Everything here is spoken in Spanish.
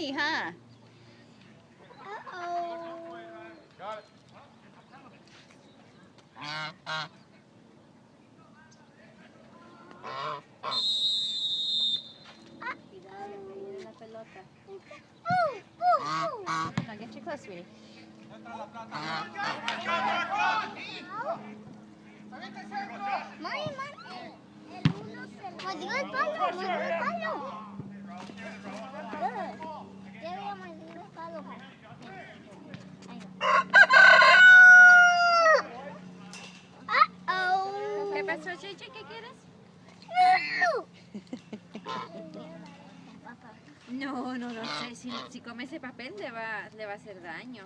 hija. La pelota. Now get too close, sweetie. Mordió el palo, mordió el palo. Ya había mordido el palo. ¿Qué pasó, Cheche? ¿Qué quieres? No sé. Si come ese papel le va a hacer daño.